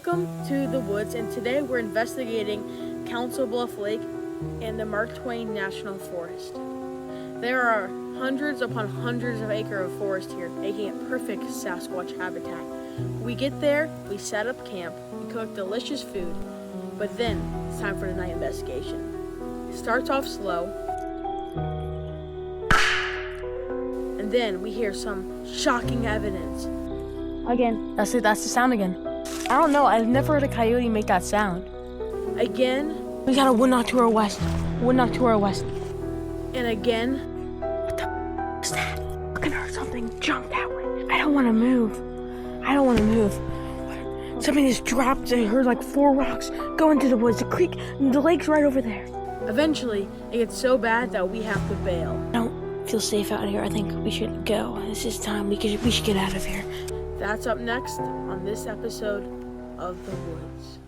Welcome to the woods, and today we're investigating Council Bluff Lake and the Mark Twain National Forest. There are hundreds upon hundreds of acres of forest here, making it perfect Sasquatch habitat. We get there, we set up camp, we cook delicious food, but then it's time for the night investigation. It starts off slow, and then we hear some shocking evidence. Again, that's it. That's the sound again. I don't know. I've never heard a coyote make that sound. Again. We got a wood knock to our west. Wood knock to our west. And again. What the f is that? I can hear something jump that way. I don't want to move. I don't want to move. Something just dropped. I heard like 4 rocks go into the woods. The creek, the lake's right over there. Eventually, it gets so bad that we have to bail. I don't feel safe out here. I think we should go. This is time. We should get out of here. That's up next on this episode of The Woods.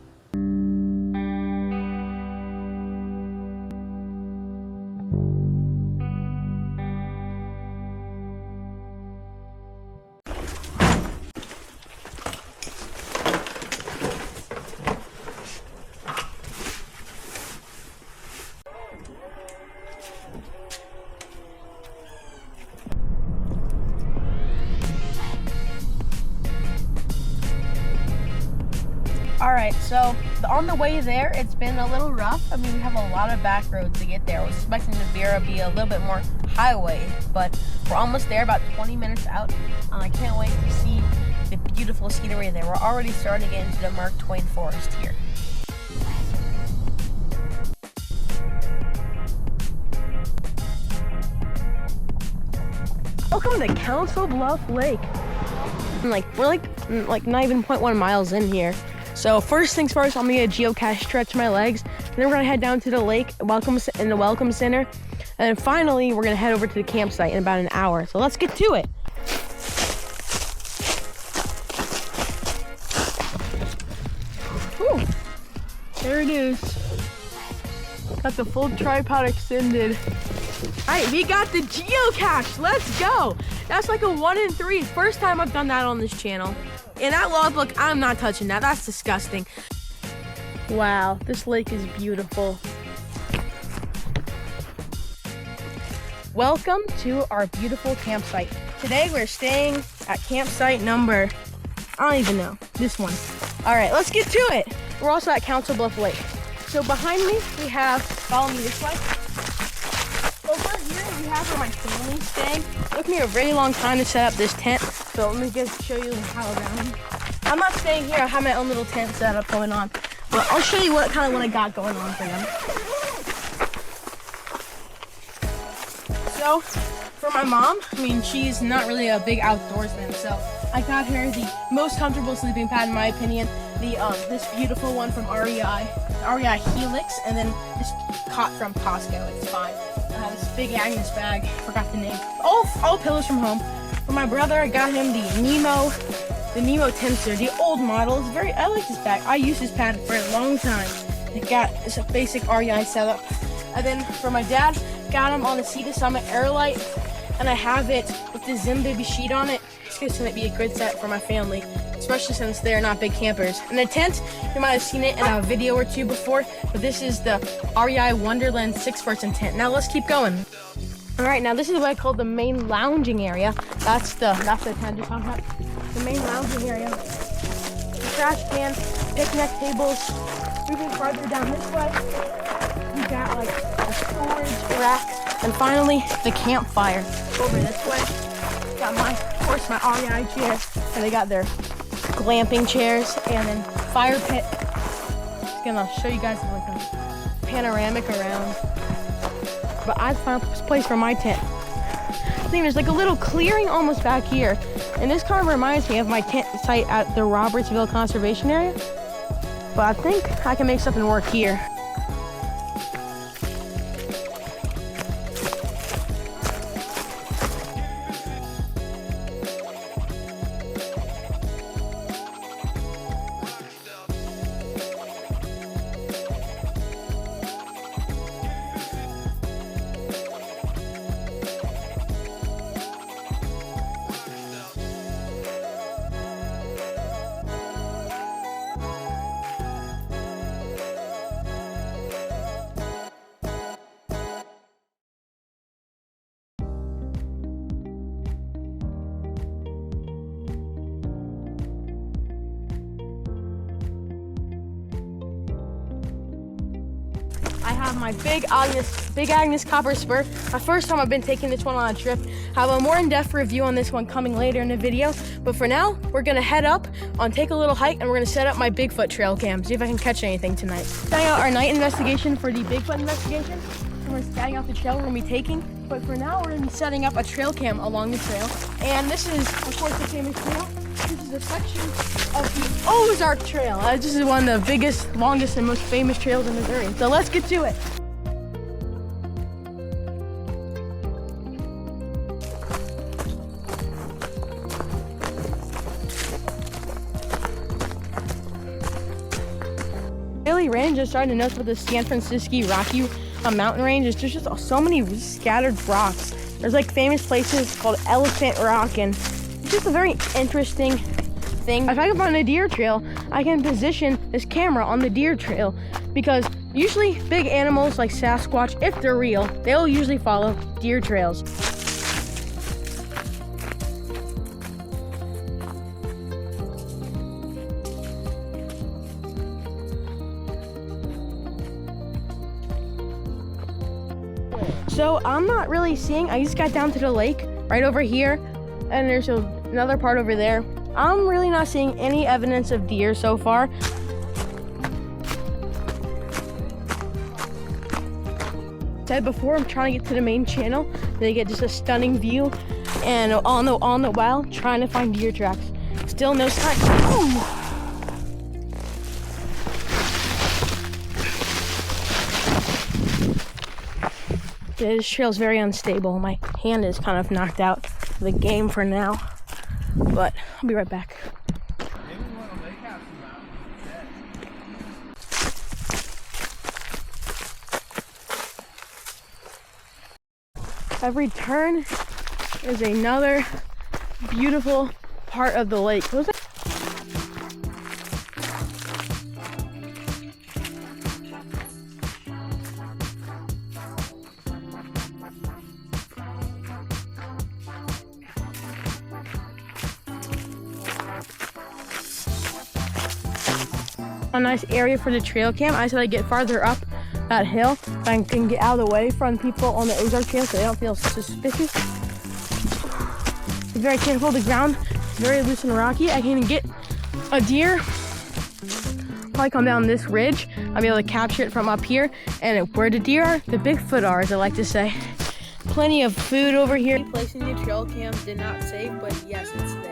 Alright, so on the way there, it's been a little rough. I mean, we have a lot of back roads to get there. I was expecting Navira to be a little bit more highway, but we're almost there, about 20 minutes out. I can't wait to see the beautiful scenery there. We're already starting to get into the Mark Twain Forest here. Welcome to Council Bluff Lake. We're like not even 0.1 miles in here. So first things first, I'm gonna get a geocache stretch my legs. Then we're gonna head down to the lake, in the welcome center, and then finally we're gonna head over to the campsite in about an hour. So let's get to it. Whew. There it is. Got the full tripod extended. All right, we got the geocache. Let's go. That's like a 1 in 3. First time I've done that on this channel. And that logbook, I'm not touching that. That's disgusting. Wow, this lake is beautiful. Welcome to our beautiful campsite. Today we're staying at campsite number, I don't even know, this one. All right, let's get to it. We're also at Council Bluff Lake. So behind me, we have, follow me this way. Over here, we have where my family's staying. It took me a very long time to set up this tent. So let me just show you how around. I'm not staying here. I have my own little tent setup going on. But I'll show you what I got going on for them. So for my mom, I mean, she's not really a big outdoorsman. So I got her the most comfortable sleeping pad, in my opinion. This beautiful one from REI Helix, and then this cot from Costco. It's fine. This big Agnes bag, forgot the name. All pillows from home. For my brother, I got him the Nemo Tensor, the old model. I like this bag. I used this pad for a long time. It's a basic REI setup. And then for my dad, got him on the Sea to Summit Airlight, and I have it with the Zim Baby sheet on it. It's gonna be a good set for my family, especially since they're not big campers. And the tent, you might have seen it in a video or two before, but this is the REI Wonderland 6-person tent. Now let's keep going. All right, now this is what I call the main lounging area. That's the tent you're talking about. The main lounging area. The trash can, picnic tables. Moving farther down this way, we got like a storage rack, and finally the campfire. Over this way, got my REI chairs, and they got their glamping chairs, and then fire pit. Just gonna show you guys like a panoramic around. But I found this place for my tent. I think there's like a little clearing almost back here. And this kind of reminds me of my tent site at the Robertsville Conservation Area. But I think I can make something work here. have my Big Agnes copper spur. My first time I've been taking this one on a trip. I have a more in-depth review on this one coming later in the video. But for now, we're gonna head up take a little hike, and we're gonna set up my Bigfoot trail cam, see if I can catch anything tonight. Starting out our night investigation for the Bigfoot investigation. And we're scouting out the trail we're gonna be taking. But for now, we're gonna be setting up a trail cam along the trail. And this is, of course, the famous trail. This is a section of the Ozark Trail. This is one of the biggest, longest, and most famous trails in Missouri. So let's get to it. Daily range is starting to notice with the San Francisco Rocky mountain range. There's just so many scattered rocks. There's like famous places called Elephant Rock, and it's just a very interesting thing. If I can find a deer trail, I can position this camera on the deer trail, because usually big animals like Sasquatch, if they're real, they'll usually follow deer trails. So I'm not really seeing, I just got down to the lake right over here, and there's another part over there. I'm really not seeing any evidence of deer so far. Said before, I'm trying to get to the main channel to get just a stunning view, and on the while trying to find deer tracks. Still no sign. Ooh. This trail is very unstable. My hand is kind of knocked out of the game for now, but I'll be right back. Every turn is another beautiful part of the lake. What was that? A nice area for the trail cam. I said I'd get farther up that hill so I can get out of the way from people on the Ozark Trail so they don't feel suspicious. Be very careful. The ground is very loose and rocky. I can even get a deer. Probably come down this ridge. I'll be able to capture it from up here. And where the deer are, the Bigfoot are, as I like to say. Plenty of food over here. Placing the trail cam did not save, but yes, it's there.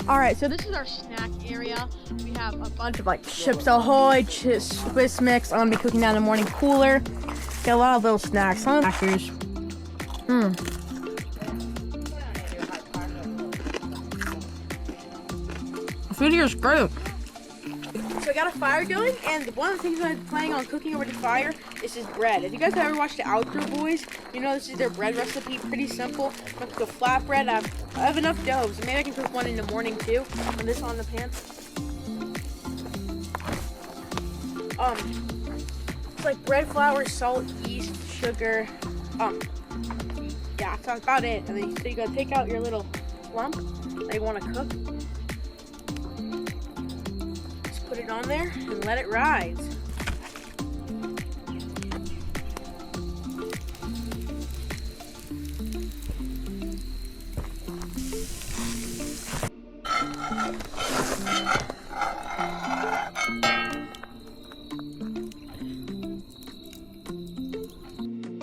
All right, so this is our snack area. We have a bunch of like Chips Ahoy, Swiss Mix. I'm gonna be cooking down in the morning cooler. Got a lot of little snacks. Some snackers. The food here is great. So I got a fire going, and one of the things I'm planning on cooking over the fire is this bread. If you guys have ever watched the Outdoor Boys, you know this is their bread recipe. Pretty simple. I'm gonna cook a flatbread. I have enough dough, so maybe I can cook one in the morning too. And this on the pan. It's like bread flour, salt, yeast, sugar. Yeah, that's about it. And then so you gotta take out your little clump that you want to cook. Just put it on there and let it rise.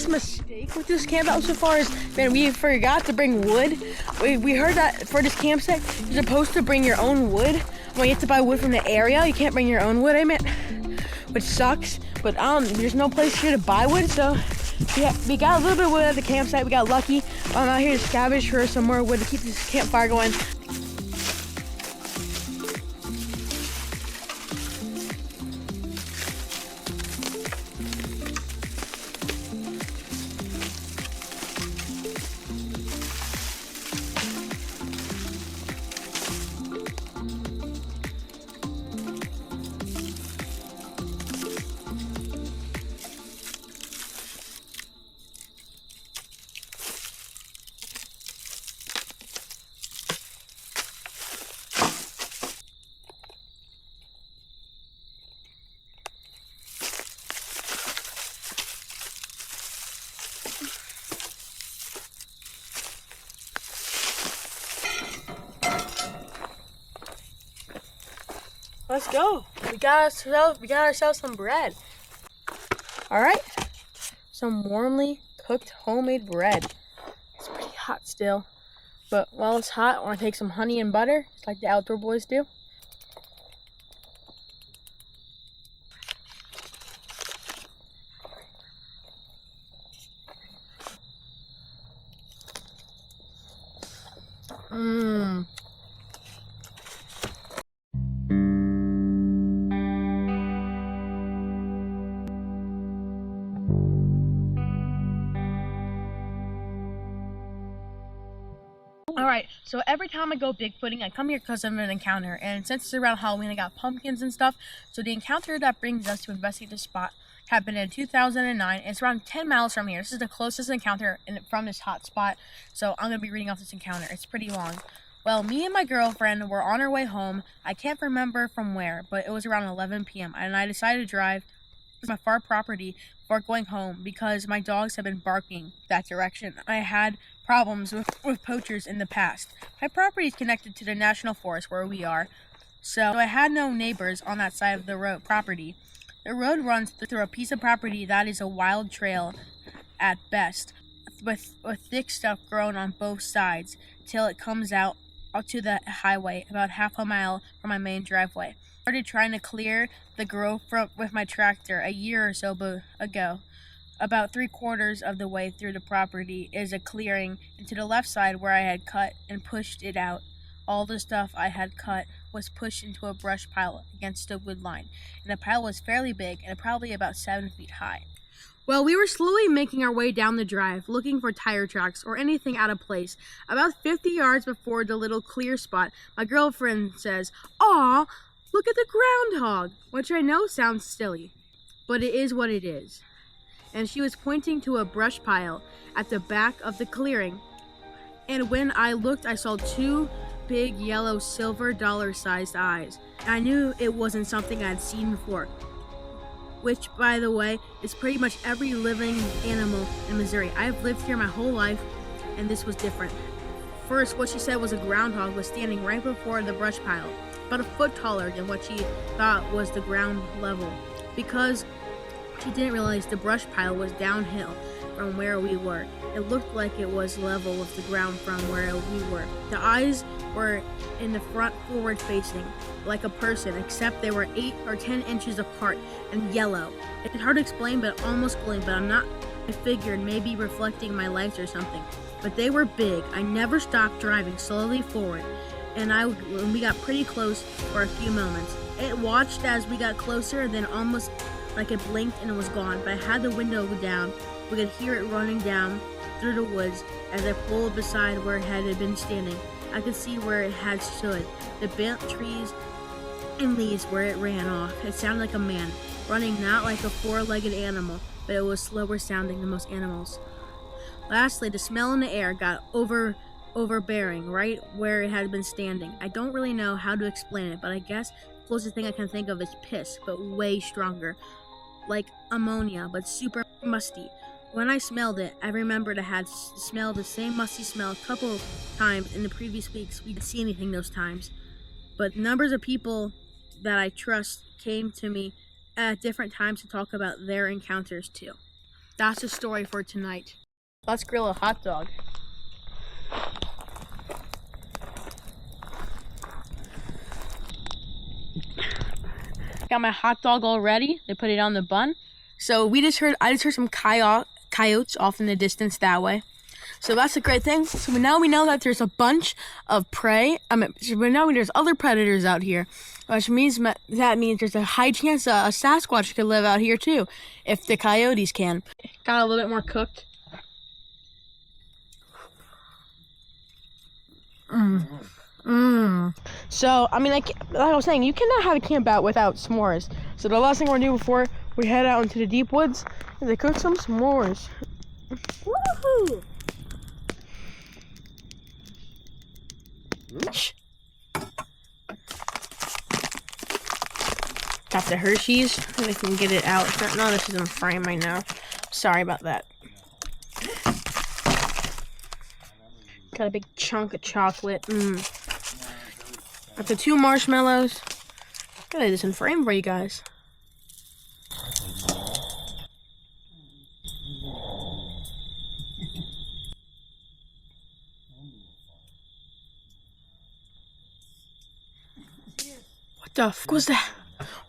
Mistake with this camp out so far is, man, we forgot to bring wood. We heard that for this campsite you're supposed to bring your own wood. Well, you have to buy wood from the area. You can't bring your own wood, I meant, which sucks. But there's no place here to buy wood, so yeah, we got a little bit of wood at the campsite. We got lucky. I'm out here to scavenge for some more wood to keep this campfire going. Let's go. We got ourselves some bread. All right, some warmly cooked homemade bread. It's pretty hot still, but while it's hot, I want to take some honey and butter, just like the outdoor boys do. Mmm. Alright, so every time I go Bigfooting, I come here because of an encounter, and since it's around Halloween, I got pumpkins and stuff, so the encounter that brings us to investigate the spot happened in 2009, and it's around 10 miles from here. This is the closest encounter from this hot spot, so I'm going to be reading off this encounter. It's pretty long. Well, me and my girlfriend were on our way home. I can't remember from where, but it was around 11 p.m., and I decided to drive to my far property before going home because my dogs have been barking that direction. I had problems with poachers in the past. My property is connected to the National Forest where we are, so I had no neighbors on that side of the property. The road runs through a piece of property that is a wild trail at best, with thick stuff growing on both sides till it comes out to the highway about half a mile from my main driveway. I started trying to clear the growth with my tractor a year or so ago. About 3/4 of the way through the property is a clearing, and to the left side where I had cut and pushed it out, all the stuff I had cut was pushed into a brush pile against the wood line, and the pile was fairly big and probably about 7 feet high. Well, we were slowly making our way down the drive, looking for tire tracks or anything out of place. About 50 yards before the little clear spot, my girlfriend says, "Aw, look at the groundhog," which I know sounds silly, but it is what it is. And she was pointing to a brush pile at the back of the clearing. And when I looked, I saw 2 big yellow silver dollar-sized eyes. And I knew it wasn't something I'd seen before, which, by the way, is pretty much every living animal in Missouri. I've lived here my whole life, and this was different. First, what she said was a groundhog was standing right before the brush pile, about a foot taller than what she thought was the ground level, because she didn't realize the brush pile was downhill from where we were. It looked like it was level with the ground from where we were. The eyes were in the front forward facing, like a person, except they were 8 or 10 inches apart and yellow. It's hard to explain, but almost glowing, but I figured maybe reflecting my lights or something. But they were big. I never stopped driving slowly forward, and when we got pretty close for a few moments. It watched as we got closer, then almost like it blinked and it was gone, but I had the window down. We could hear it running down through the woods as I pulled beside where it had been standing. I could see where it had stood, the bent trees and leaves where it ran off. It sounded like a man, running not like a 4-legged animal, but it was slower sounding than most animals. Lastly, the smell in the air got overbearing, right where it had been standing. I don't really know how to explain it, but I guess the closest thing I can think of is piss, but way stronger. Like ammonia, but super musty. When I smelled it, I remembered I had smelled the same musty smell a couple of times in the previous weeks. We didn't see anything those times. But numbers of people that I trust came to me at different times to talk about their encounters too. That's the story for tonight. Let's grill a hot dog. Got my hot dog all ready. They put it on the bun. So I just heard some coyotes off in the distance that way. So that's a great thing. So now we know that there's a bunch of prey. So we know there's other predators out here, which means there's a high chance a Sasquatch could live out here too, if the coyotes can. Got a little bit more cooked. So, like I was saying, you cannot have a camp out without s'mores. So the last thing we're gonna do before we head out into the deep woods is to cook some s'mores. Woohoo! Got the Hershey's. If I can get it out. No, this is in frame right now. Sorry about that. Got a big chunk of chocolate. Got the 2 marshmallows. Got this in frame for you guys. What the fuck was that?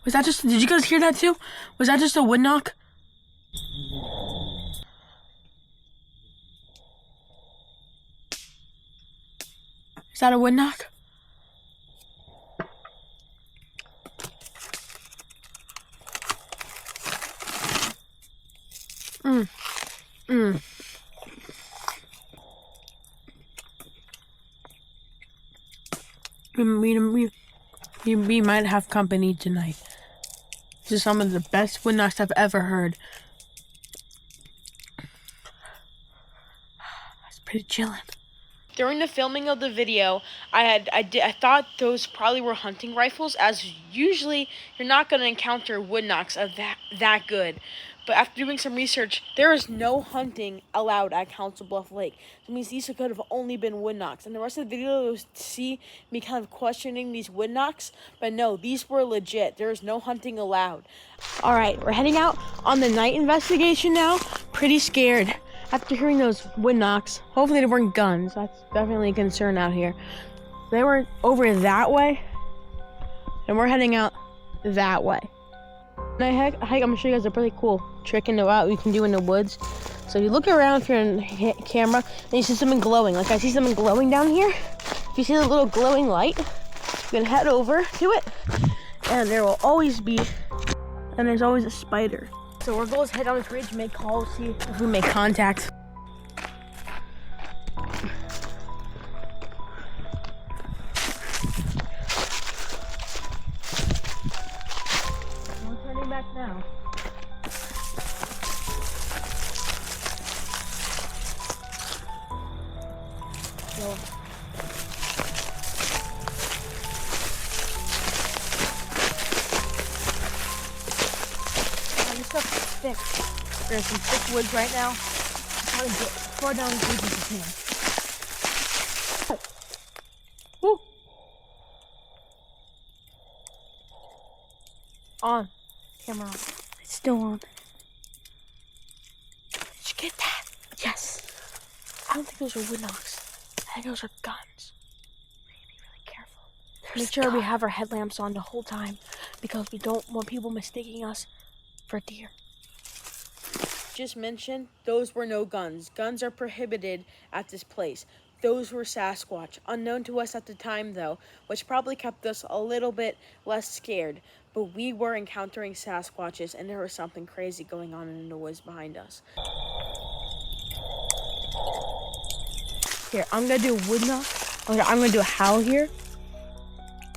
Was that just, did you guys hear that too? Was that just a wood knock? Is that a wood knock? We might have company tonight. This is some of the best wood knocks I've ever heard. That's pretty chilling. During the filming of the video, I thought those probably were hunting rifles, as usually you're not going to encounter wood knocks of that good. But after doing some research, there is no hunting allowed at Council Bluff Lake. That means these could have only been wood knocks. And the rest of the video was to see me kind of questioning these wood knocks. But no, these were legit. There is no hunting allowed. All right, we're heading out on the night investigation now. Pretty scared after hearing those wood knocks. Hopefully they weren't guns. That's definitely a concern out here. They were over that way, and we're heading out that way. And I'm gonna show you guys a pretty cool trick you can do in the woods. So you look around if you're in camera and you see something glowing. Like I see something glowing down here. If you see the little glowing light, you can head over to it, and there's always a spider. So our goal is head on this ridge, make calls, see if we make contact. Back now. So, this stuff is thick. There's some thick woods right now. Try to get far down as deep as you can. Woo! On. Camera on. It's still on. Did you get that? Yes. I don't think those are wood knocks. I think those are guns. We need to be really careful. Make sure we have our headlamps on the whole time, because we don't want people mistaking us for deer. Just mentioned, those were no guns. Guns are prohibited at this place. Those were Sasquatch, unknown to us at the time though, which probably kept us a little bit less scared. But we were encountering Sasquatches, and there was something crazy going on in the woods behind us. Here, I'm gonna do a wood knock. I'm gonna do a howl here.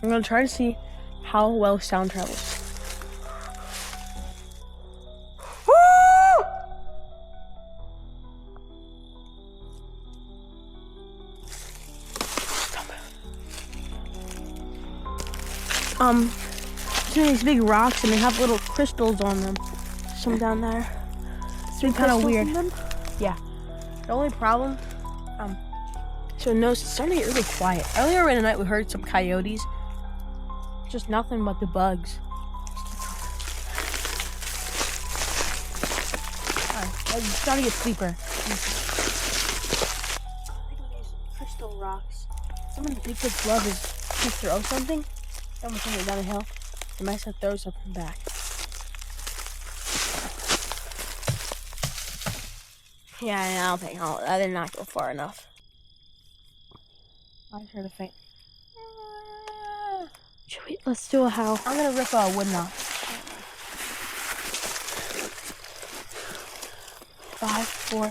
I'm gonna try to see how well sound travels. these big rocks and they have little crystals on them. Some down there. It's kind of weird. Yeah. The only problem, so it's starting to get really quiet. Earlier in the night we heard some coyotes. Just nothing but the bugs. Alright, I'm starting to get sleeper. Look at these crystal rocks. Some of the Bigfoot's love is to throw something. Someone throw it down the hill. They might have to throw something back. Yeah, I don't think I did not go far enough. I heard a faint. Let's do a howl. I'm gonna rip a wood knot. 5, 4,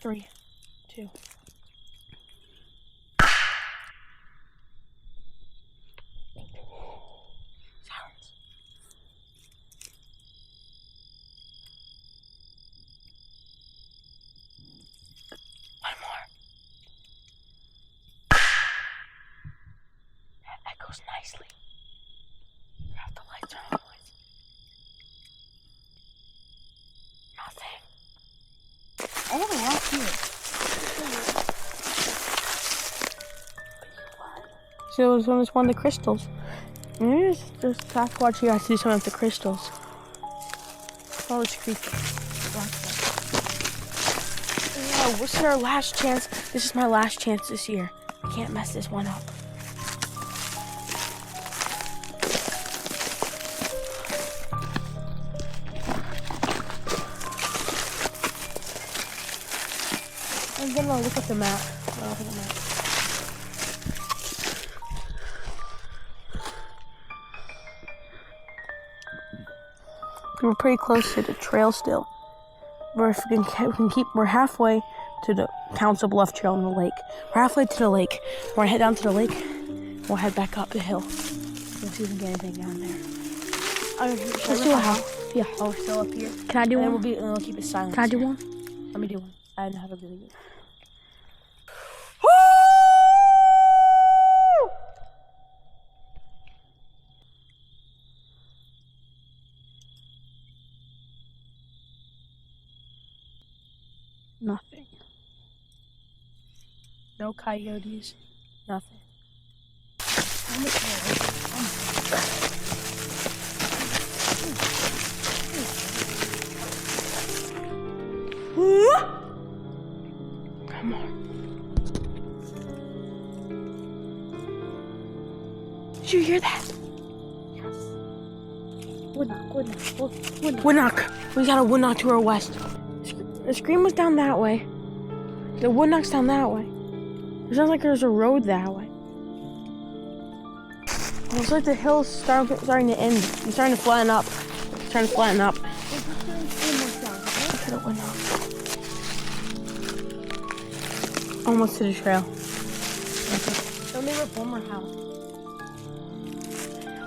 3, 2. Silence. One more. That echoes nicely. Turn the lights on. Nothing. I have a rock here. So it was one of the crystals. There's Sasquatch here. I see some of the crystals. Oh, it's creepy. Oh, this is our last chance. This is my last chance this year. I can't mess this one up. I'm gonna look at the map. We're pretty close to the trail still. We're halfway to the Council Bluff trail in the lake. We're halfway to the lake. We're gonna head down to the lake. We'll head back up the hill. We'll see if we can get anything down there. Let's do a howl. Yeah. Oh, we're still up here. Can I do one? And we'll keep it silent. Can I do one? Let me do one. I didn't have a really good. Nothing. No coyotes. Nothing. Come on. Did you hear that? Yes. Wood knock. Wood knock. We got a wood knock to our west. The scream was down that way. The wood knock's down that way. It sounds like there's a road that way. It looks like the hill's starting to end. It's starting to flatten up. It's starting to flatten up. Almost to the trail. Let me rip one more house.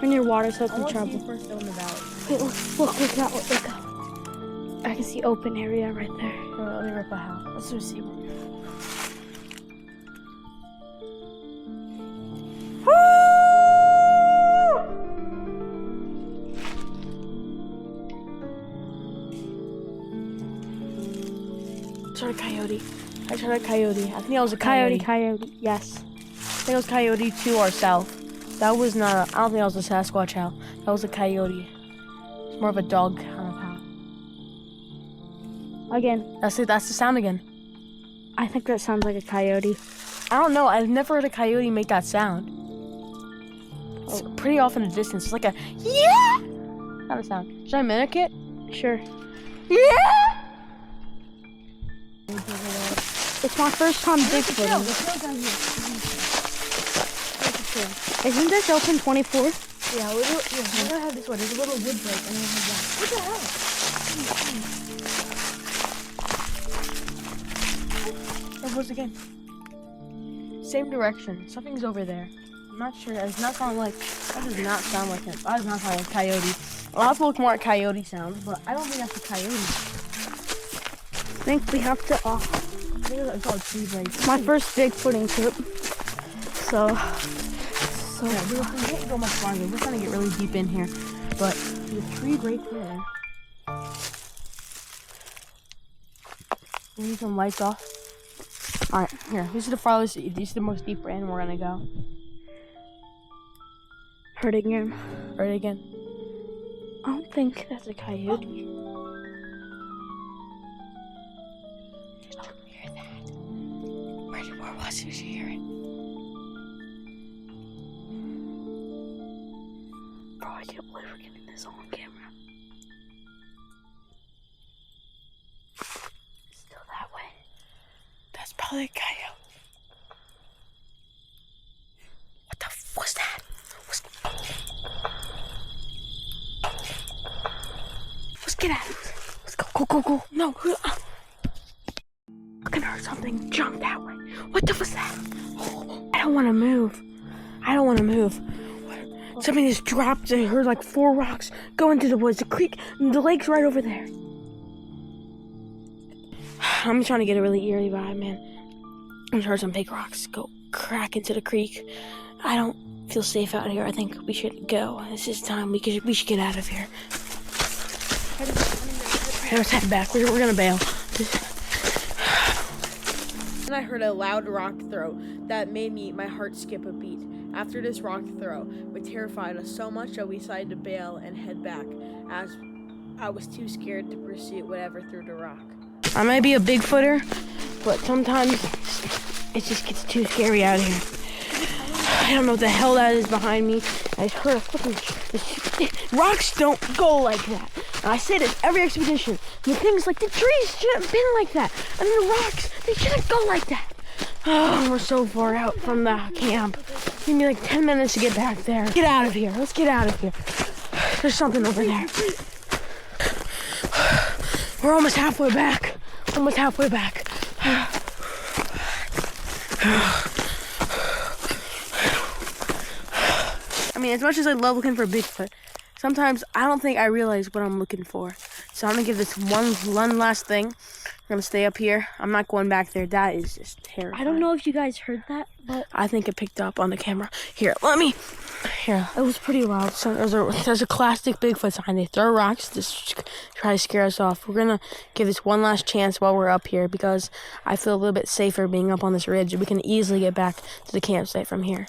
When your water's up in trouble. First in the valley. Wait, look out. I can see open area right there. Let me rip a house. Let's just see one. I shot a coyote. I think that was a coyote. Coyote. Yes. I think it was coyote to our south. That was not I don't think that was a Sasquatch howl. That was a coyote. It's more of a dog kind of howl. Again. That's it. That's the sound again. I think that sounds like a coyote. I don't know. I've never heard a coyote make that sound. It's pretty off in the distance. It's like a yeah kind of sound. Should I mimic it? Sure. Yeah. It's my first time Bigfooting. Isn't this open 24? Yeah, we're gonna have this one. There's a little wood break and then have that. What the hell? There goes again. Same direction. Something's over there. I'm not sure. That does not sound like him. That does not sound like coyote. A lot of people look more at coyote sounds, but I don't think that's a coyote. I think we have to I think it's called tree break. my first Bigfooting trip. So go. Yeah, we can't go much farther. We're trying to get really deep in here. But there's a tree right there. We need some lights off. Alright, here. This is the farthest, this is the most deep end we're gonna go. Heard it again. Heard it again. I don't think that's a coyote. Don't hear that. Where was it? Did you hear it? Bro, I can't believe we're getting this all on camera. Still that way. That's probably a coyote. What the f was that? Let's get out of here. Let's go, go, go, go. No. I can hear something jump that way. What the was that? Oh, I don't want to move. I don't want to move. Something just dropped. I heard like 4 rocks go into the woods. The creek, the lake's right over there. I'm trying to get a really eerie vibe, man. I just heard some big rocks go crack into the creek. I don't feel safe out here. I think we should go. This is time. We should get out of here. Let's head back. We're gonna bail. And I heard a loud rock throw that made my heart skip a beat. After this rock throw, it terrified us so much that we decided to bail and head back, as I was too scared to pursue whatever threw the rock. I might be a Bigfooter, but sometimes it just gets too scary out here. I don't know what the hell that is behind me. I just heard a fucking... Rocks don't go like that. And I say this every expedition. The things like the trees shouldn't have been like that. And the rocks, they shouldn't go like that. Oh, we're so far out from the camp. Give me like 10 minutes to get back there. Get out of here. Let's get out of here. There's something over there. We're almost halfway back. Almost halfway back. I mean, as much as I love looking for Bigfoot, sometimes I don't think I realize what I'm looking for. So I'm gonna give this one last thing. I'm gonna stay up here. I'm not going back there. That is just terrifying. I don't know if you guys heard that, but I think it picked up on the camera. Here, let me. Here, it was pretty loud. So there's a classic Bigfoot sign. They throw rocks to try to scare us off. We're gonna give this one last chance while we're up here because I feel a little bit safer being up on this ridge. We can easily get back to the campsite from here.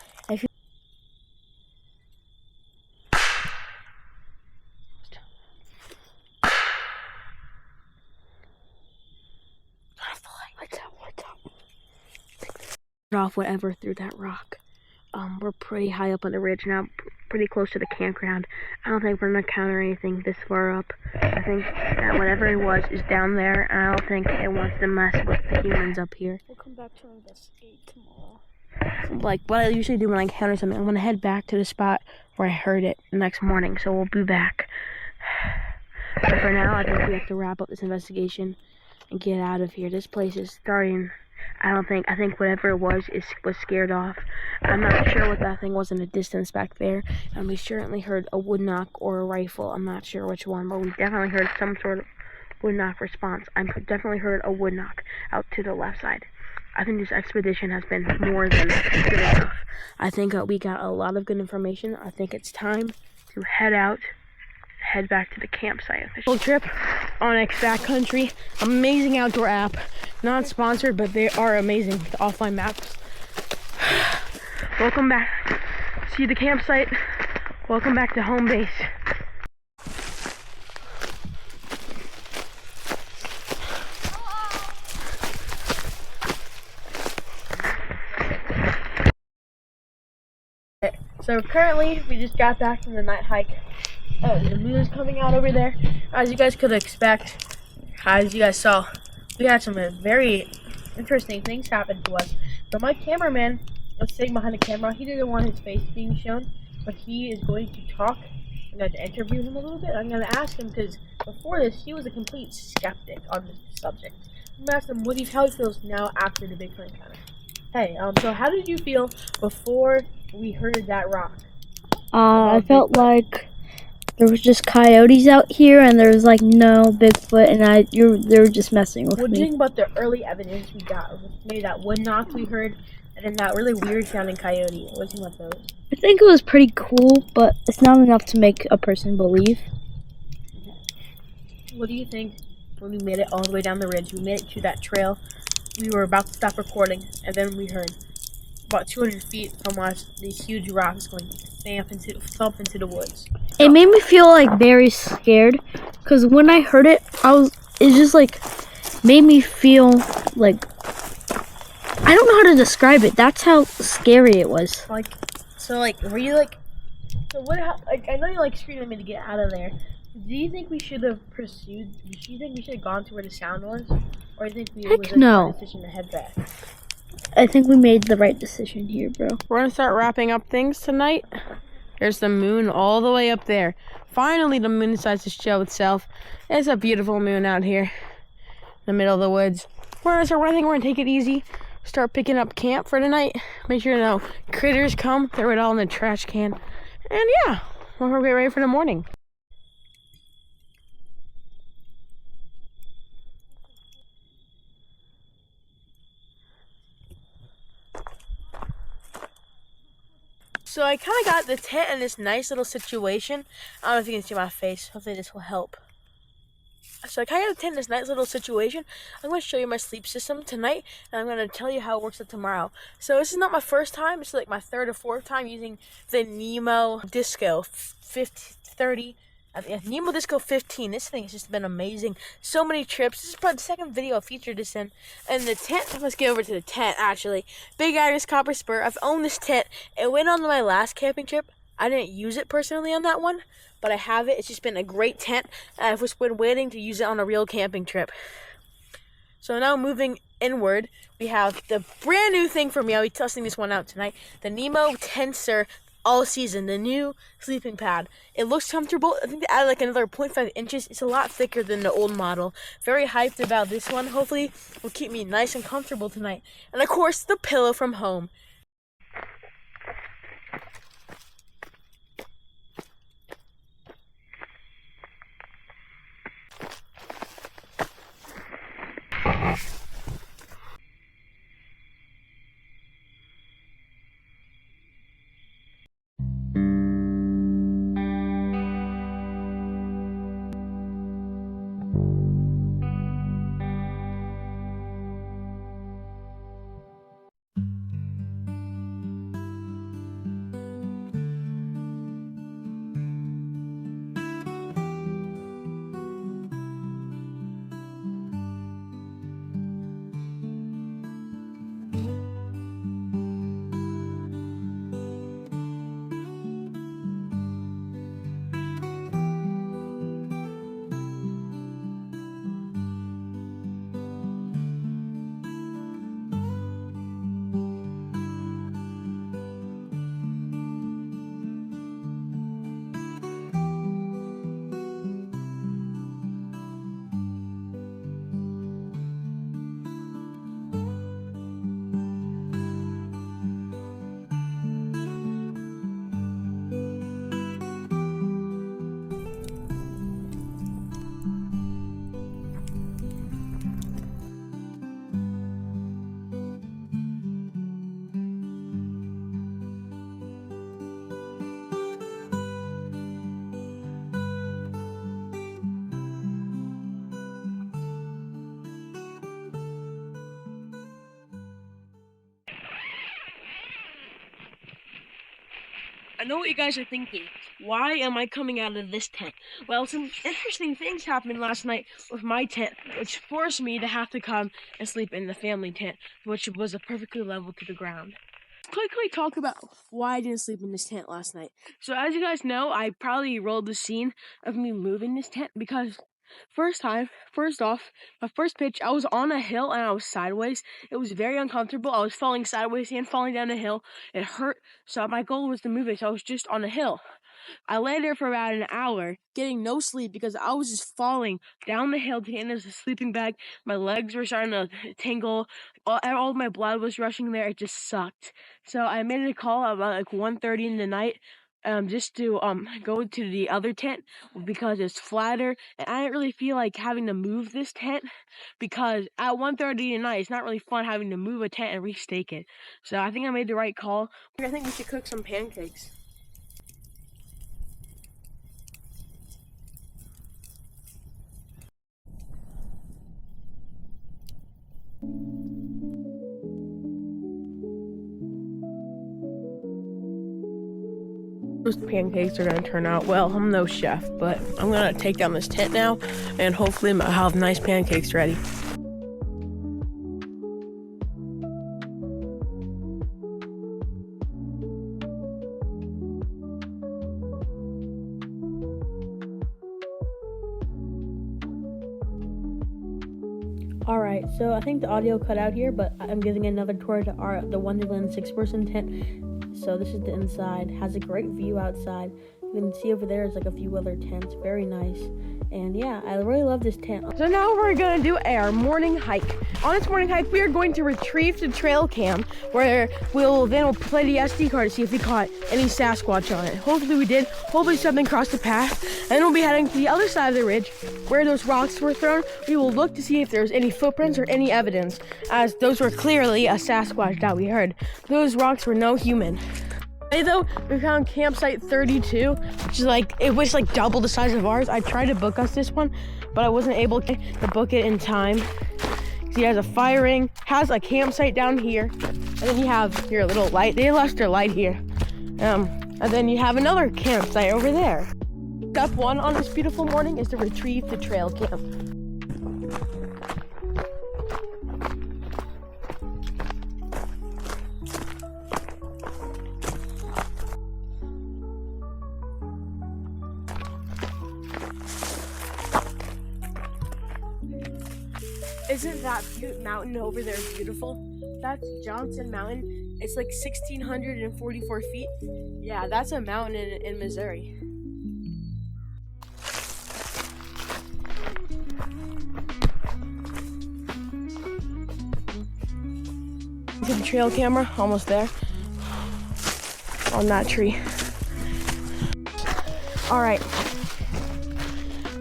Off whatever threw that rock. We're pretty high up on the ridge now, pretty close to the campground. I don't think we're gonna encounter anything this far up. I think that whatever it was is down there, and I don't think it wants to mess with the humans up here. we'll come back to investigate tomorrow. Like what I usually do when I encounter something, I'm gonna head back to the spot where I heard it the next morning, so we'll be back. But for now, I think we have to wrap up this investigation and get out of here. This place is starting... I think whatever it was scared off. I'm not sure what that thing was in the distance back there. And we certainly heard a wood knock or a rifle. I'm not sure which one, but we definitely heard some sort of wood knock response. I definitely heard a wood knock out to the left side. I think this expedition has been more than good enough. I think we got a lot of good information. I think it's time to head back to the campsite. Full trip on X Backcountry. Amazing outdoor app. Not sponsored, but they are amazing. The offline maps. Welcome back. See the campsite. Welcome back to home base. So currently, we just got back from the night hike. The moon is coming out over there. As you guys could expect, as you guys saw, we had some very interesting things happen to us. But my cameraman was sitting behind the camera. He didn't want his face being shown, but he is going to talk. I'm going to interview him a little bit. I'm going to ask him, because before this, he was a complete skeptic on this subject. I'm going to ask him how he feels now after the Bigfoot encounter. Hey, so how did you feel before we heard that rock? I felt like there was just coyotes out here, and there was like no Bigfoot, and they were just messing with What do you me. think about the early evidence we got? Maybe that wood knock we heard, and then that really weird sounding coyote. What do you think about those? I think it was pretty cool, but it's not enough to make a person believe. What do you think when we made it all the way down the ridge? We made it to that trail. We were about to stop recording, and then we heard about 200 feet from us these huge rocks going thump into the woods. It made me feel like very scared, because when I heard it, it just like made me feel like, I don't know how to describe it. That's how scary it was. Were you I know you like screaming at me to get out of there. Do you think we should have pursued? Do you think we should have gone to where the sound was, or do you think it was a no. smart decision to head back? I think we made the right decision here, bro. We're gonna start wrapping up things tonight. There's the moon all the way up there. Finally, the moon decides to show itself. It's a beautiful moon out here in the middle of the woods. We're gonna start running. We're gonna take it easy. Start picking up camp for tonight. Make sure no critters come. Throw it all in the trash can. And yeah, we'll get ready for the morning. So I kind of got the tent in this nice little situation. I don't know if you can see my face. Hopefully this will help. So I kind of got the tent in this nice little situation. I'm going to show you my sleep system tonight, and I'm going to tell you how it works out tomorrow. So this is not my first time. It's like my third or fourth time using the Nemo Disco 30. Nemo Disco 15. This thing has just been amazing. So many trips. This is probably the second video I featured this in. And the tent, let's get over to the tent actually. Big Iris Copper Spur. I've owned this tent. It went on my last camping trip. I didn't use it personally on that one, but I have it. It's just been a great tent. I've just been waiting to use it on a real camping trip. So now moving inward, we have the brand new thing for me. I'll be testing this one out tonight. The Nemo Tensor All Season, the new sleeping pad. It looks comfortable. I think they added like another 0.5 inches. It's a lot thicker than the old model. Very hyped about this one. Hopefully it will keep me nice and comfortable tonight. And of course, the pillow from home. I know what you guys are thinking. Why am I coming out of this tent? Well, some interesting things happened last night with my tent, which forced me to have to come and sleep in the family tent, which was perfectly level to the ground. Quickly talk about why I didn't sleep in this tent last night. So as you guys know, I probably rolled the scene of me moving this tent because first off, my first pitch, I was on a hill and I was sideways. It was very uncomfortable. I was falling sideways and falling down a hill. It hurt, so my goal was to move it, so I was just on a hill. I lay there for about an hour, getting no sleep because I was just falling down the hill to get into the sleeping bag. My legs were starting to tingle. All of my blood was rushing there. It just sucked. So I made a call about like 1:30 in the night just to go to the other tent because it's flatter, and I didn't really feel like having to move this tent because at 1:30 at night it's not really fun having to move a tent and restake it. So I think I made the right call. I think we should cook some pancakes. Those pancakes are gonna turn out well. I'm no chef, but I'm gonna take down this tent now, and hopefully I'll have nice pancakes ready. Alright, so I think the audio cut out here, but I'm giving another tour to the Wonderland 6-person tent. So this is the inside, has a great view outside. You can see over there is like a few other tents, very nice. And yeah, I really love this tent. So now we're gonna do our morning hike. On this morning hike, we are going to retrieve the trail cam, where we'll play the SD card to see if we caught any Sasquatch on it. Hopefully we did. Hopefully something crossed the path. And then we'll be heading to the other side of the ridge, where those rocks were thrown. We will look to see if there's any footprints or any evidence, as those were clearly a Sasquatch that we heard. Those rocks were no human. Today though, we found campsite 32, which is it was double the size of ours. I tried to book us this one, but I wasn't able to book it in time. He has a fire ring, has a campsite down here, and then you have here a little light. They left their light here. And then you have another campsite over there. Step one on this beautiful morning is to retrieve the trail cam. Isn't that mountain over there beautiful? That's Johnson Mountain. It's 1,644 feet. Yeah, that's a mountain in Missouri. To the trail camera, almost there. On that tree. Alright.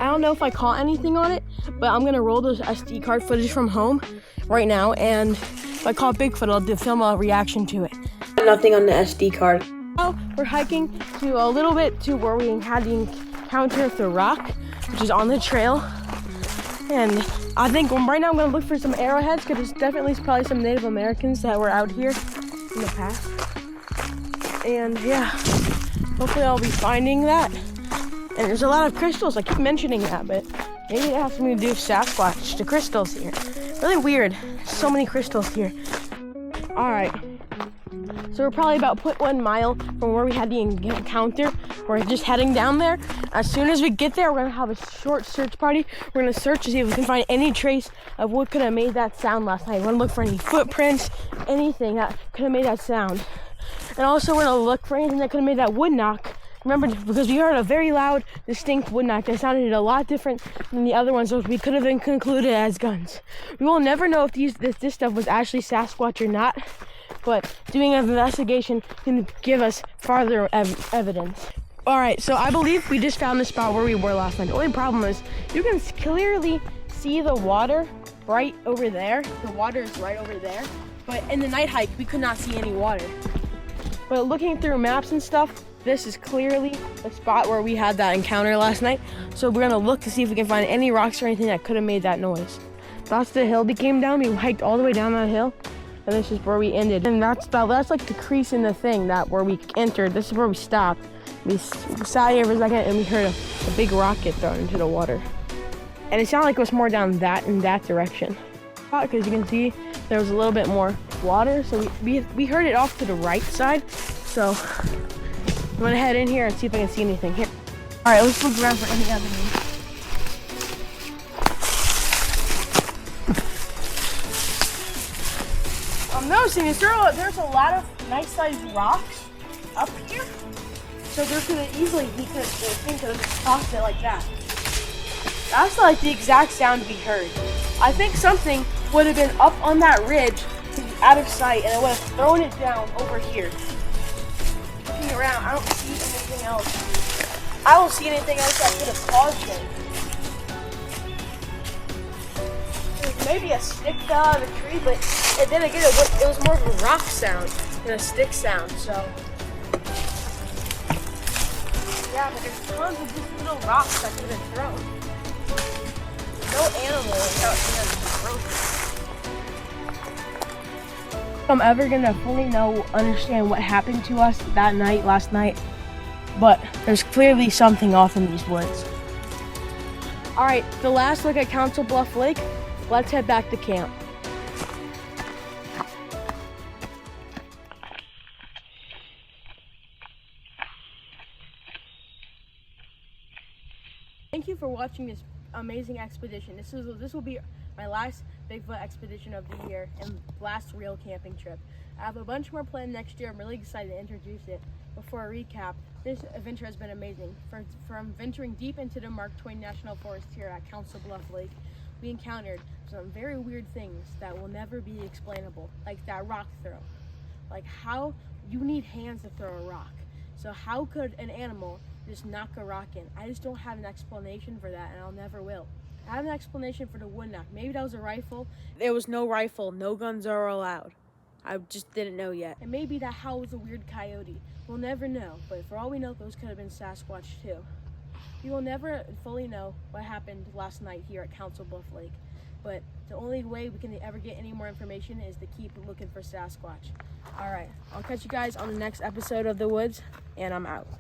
I don't know if I caught anything on it, but I'm gonna roll those SD card footage from home right now, and if I caught Bigfoot, I'll film a reaction to it. Nothing on the SD card. Now we're hiking to a little bit to where we had the encounter with the rock, which is on the trail. And I think right now I'm gonna look for some arrowheads, because there's definitely probably some Native Americans that were out here in the past. And yeah, hopefully I'll be finding that. And there's a lot of crystals. I keep mentioning that, but maybe it has something to do with Sasquatch. The crystals here, really weird. So many crystals here. All right. So we're probably about 0.1 mile from where we had the encounter. We're just heading down there. As soon as we get there, we're gonna have a short search party. We're gonna search to see if we can find any trace of what could have made that sound last night. We're gonna look for any footprints, anything that could have made that sound. And also we're gonna look for anything that could have made that wood knock. Remember, because we heard a very loud, distinct wood knock that sounded a lot different than the other ones, so we could have been concluded as guns. We will never know if this stuff was actually Sasquatch or not, but doing an investigation can give us farther evidence. All right, so I believe we just found the spot where we were last night. The only problem is you can clearly see the water right over there. The water is right over there, but in the night hike, we could not see any water. But looking through maps and stuff, this is clearly the spot where we had that encounter last night. So we're gonna look to see if we can find any rocks or anything that could have made that noise. That's the hill we came down. We hiked all the way down that hill, and this is where we ended. And that's the crease in the thing that where we entered. This is where we stopped. We sat here for a second, and we heard a big rock get thrown into the water. And it sounded like it was more down in that direction. Because you can see there was a little bit more water, so we heard it off to the right side. So I'm gonna head in here and see if I can see anything here. All right, let's look around for any evidence. I'm noticing there's a lot of nice sized rocks up here. So there could have easily, the thing could have tossed it like that. That's the exact sound we heard. I think something would have been up on that ridge, out of sight, and it would have thrown it down over here. looking around. I don't see anything else. I don't see anything else that could have caused it. Maybe a stick fell out of a tree, but then again, it was more of a rock sound than a stick sound, so. Yeah, but there's tons of just little rocks that could have been thrown. No animal without hands broken. If I'm ever gonna fully understand what happened to us that night, last night, but there's clearly something off in these woods. All right, the last look at Council Bluff Lake. Let's head back to camp. Thank you for watching this amazing expedition. This will be my last Bigfoot expedition of the year and last real camping trip. I have a bunch more planned next year. I'm really excited to introduce it. Before I recap, this adventure has been amazing. From venturing deep into the Mark Twain National Forest here at Council Bluff Lake, we encountered some very weird things that will never be explainable, like that rock throw. Like how you need hands to throw a rock. So how could an animal just knock a rock in? I just don't have an explanation for that, and I'll never will. I have an explanation for the wood knock. Maybe that was a rifle. There was no rifle, no guns are allowed. I just didn't know yet. And maybe that howl was a weird coyote. We'll never know, but for all we know, those could have been Sasquatch too. We will never fully know what happened last night here at Council Bluff Lake, but the only way we can ever get any more information is to keep looking for Sasquatch. All right, I'll catch you guys on the next episode of The Woods, and I'm out.